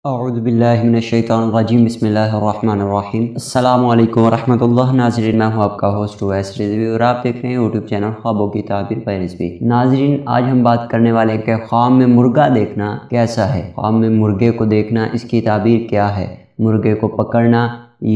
اعوذ باللہ من الشیطان الرجیم بسم اللہ الرحمن الرحیم۔ السلام علیکم ورحمۃ اللہ۔ ناظرین، میں ہوں آپ کا ہوسٹ ویس رضوی اور آپ دیکھ رہے ہیں یوٹیوب چینل خوابوں کی تعبیر بائی رضوی۔ ناظرین، آج ہم بات کرنے والے ہیں کہ خواب میں مرغا دیکھنا کیسا ہے۔ خواب میں مرغے کو دیکھنا، اس کی تعبیر کیا ہے۔ مرغے کو پکڑنا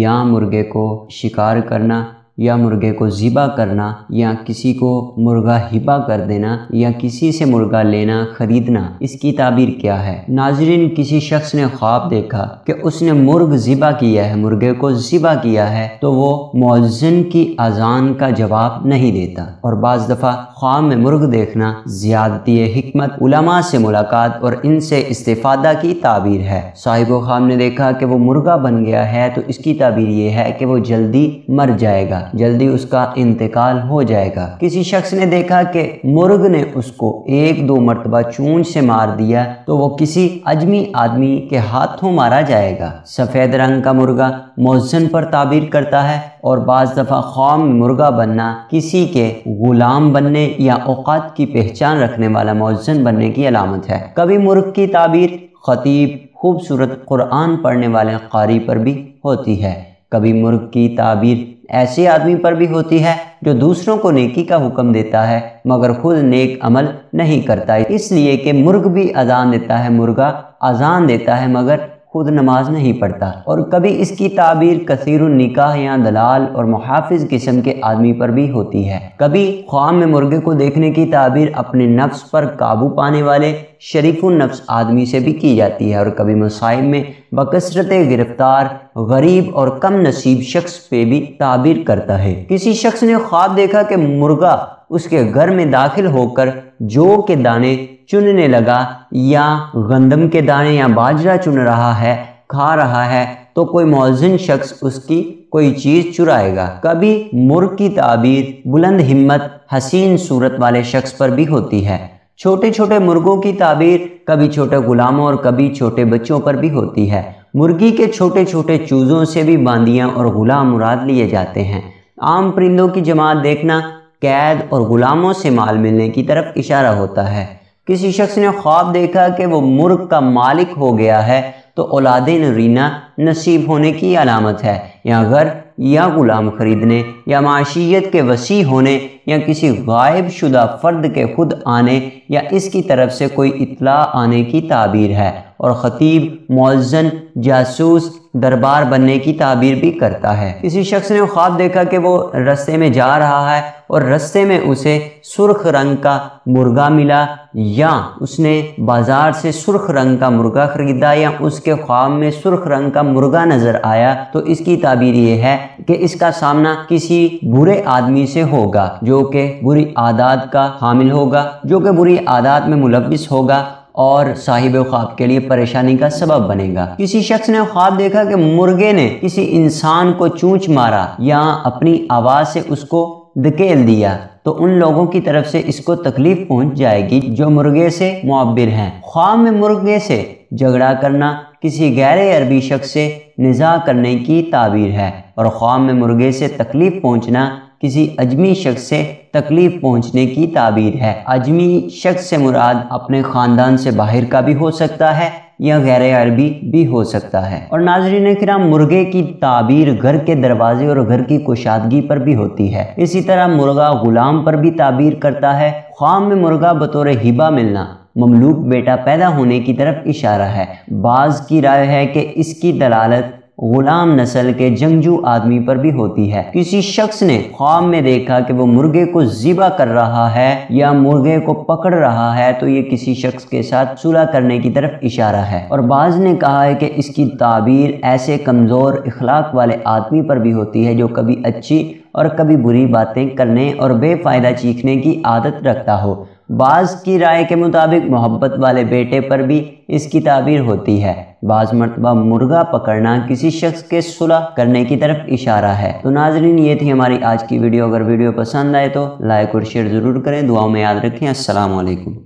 یا مرغے کو شکار کرنا یا مرغے کو ذبح کرنا یا کسی کو مرغا ہبہ کر دینا یا کسی سے مرغا لینا خریدنا، اس کی تعبیر کیا ہے۔ ناظرین، کسی شخص نے خواب دیکھا کہ اس نے مرغ ذبح کیا ہے، مرغے کو ذبح کیا ہے، تو وہ مؤذن کی اذان کا جواب نہیں دیتا۔ اور بعض دفعہ خواب میں مرغ دیکھنا زیادتی حکمت، علماء سے ملاقات اور ان سے استفادہ کی تعبیر ہے۔ صاحب و خواب نے دیکھا کہ وہ مرغا بن گیا ہے تو اس کی تعبیر یہ ہے کہ وہ جلدی مر جائے گا، جلدی اس کا انتقال ہو جائے گا۔ کسی شخص نے دیکھا کہ مرغ نے اس کو 1-2 مرتبہ چونچ سے مار دیا تو وہ کسی عجمی آدمی کے ہاتھوں مارا جائے گا۔ سفید رنگ کا مرغا مؤذن پر تعبیر کرتا ہے اور بعض دفعہ خواب میں مرغا بننا کسی کے غلام بننے یا اوقات کی پہچان رکھنے والا مؤذن بننے کی علامت ہے۔ کبھی مرغ کی تعبیر خطیب، خوبصورت قرآن پڑھنے والے قاری پر بھی ہوتی ہے۔ کبھی مرغ کی تعبیر ایسے آدمی پر بھی ہوتی ہے جو دوسروں کو نیکی کا حکم دیتا ہے مگر خود نیک عمل نہیں کرتا، اس لیے کہ مرغ بھی اذان دیتا ہے، مرغا اذان دیتا ہے مگر خود نماز نہیں پڑھتا۔ اور کبھی اس کی تعبیر کثیر النکاح یا دلال اور محافظ قسم کے آدمی پر بھی ہوتی ہے۔ کبھی خواب میں مرغے کو دیکھنے کی تعبیر اپنے نفس پر قابو پانے والے شریف النفس آدمی سے بھی کی جاتی ہے، اور کبھی مصائب میں بکثرت گرفتار غریب اور کم نصیب شخص پہ بھی تعبیر کرتا ہے۔ کسی شخص نے خواب دیکھا کہ مرغا اس کے گھر میں داخل ہو کر جو کے دانے چننے لگا یا گندم کے دانے یا باجرہ چن رہا ہے، کھا رہا ہے، تو کوئی مؤذن شخص اس کی کوئی چیز چرائے گا۔ کبھی مرغ کی تعبیر بلند ہمت، حسین صورت والے شخص پر بھی ہوتی ہے۔ چھوٹے چھوٹے مرغوں کی تعبیر کبھی چھوٹے غلاموں اور کبھی چھوٹے بچوں پر بھی ہوتی ہے۔ مرغی کے چھوٹے چھوٹے چوزوں سے بھی باندیاں اور غلام مراد لیے جاتے ہیں۔ عام پرندوں کی جماعت دیکھنا قید اور غلاموں سے مال ملنے کی طرف اشارہ ہوتا ہے۔ کسی شخص نے خواب دیکھا کہ وہ مرغ کا مالک ہو گیا ہے تو اولاد نرینہ نصیب ہونے کی علامت ہے، یا گھر یا غلام خریدنے یا معیشت کے وسیع ہونے یا کسی غائب شدہ فرد کے خود آنے یا اس کی طرف سے کوئی اطلاع آنے کی تعبیر ہے۔ اور خطیب، مؤذن، جاسوس دربار بننے کی تعبیر بھی کرتا ہے۔ کسی شخص نے خواب دیکھا کہ وہ رستے میں جا رہا ہے اور رستے میں اسے سرخ رنگ کا مرغا ملا، یا اس نے بازار سے سرخ رنگ کا مرغا خریدا یا اس کے خواب میں سرخ رنگ کا مرغا نظر آیا، تو اس کی تعبیر یہ ہے کہ اس کا سامنا کسی برے آدمی سے ہوگا جو کہ بری عادات کا حامل ہوگا، جو کہ بری عادات میں ملوث ہوگا اور صاحب خواب کے لیے پریشانی کا سبب بنے گا۔ کسی شخص نے خواب دیکھا کہ مرغے نے کسی انسان کو چونچ مارا یا اپنی آواز سے اس کو دھکیل دیا تو ان لوگوں کی طرف سے اس کو تکلیف پہنچ جائے گی جو مرغے سے معبر ہیں۔ خواب میں مرغے سے جھگڑا کرنا کسی غیر عربی شخص سے نزاع کرنے کی تعبیر ہے، اور خواب میں مرغے سے تکلیف پہنچنا کسی اجمی شخص سے تکلیف پہنچنے کی تعبیر ہے۔ اجمی شخص سے مراد اپنے خاندان سے باہر کا بھی ہو سکتا ہے یا غیر عربی بھی ہو سکتا ہے۔ اور ناظرین کرام، مرغے کی تعبیر گھر کے دروازے اور گھر کی کشادگی پر بھی ہوتی ہے۔ اسی طرح مرغا غلام پر بھی تعبیر کرتا ہے۔ خواب میں مرغا بطور ہبہ ملنا مملوک بیٹا پیدا ہونے کی طرف اشارہ ہے۔ بعض کی رائے ہے کہ اس کی دلالت غلام نسل کے جنگجو آدمی پر بھی ہوتی ہے۔ کسی شخص نے خواب میں دیکھا کہ وہ مرغے کو ذبح کر رہا ہے یا مرغے کو پکڑ رہا ہے تو یہ کسی شخص کے ساتھ صلح کرنے کی طرف اشارہ ہے۔ اور بعض نے کہا ہے کہ اس کی تعبیر ایسے کمزور اخلاق والے آدمی پر بھی ہوتی ہے جو کبھی اچھی اور کبھی بری باتیں کرنے اور بے فائدہ چیخنے کی عادت رکھتا ہو۔ بعض کی رائے کے مطابق محبت والے بیٹے پر بھی اس کی تعبیر ہوتی ہے۔ بعض مرتبہ مرغا پکڑنا کسی شخص کے صلح کرنے کی طرف اشارہ ہے۔ تو ناظرین، یہ تھی ہماری آج کی ویڈیو۔ اگر ویڈیو پسند آئے تو لائک اور شیئر ضرور کریں۔ دعاؤں میں یاد رکھیں۔ السلام علیکم۔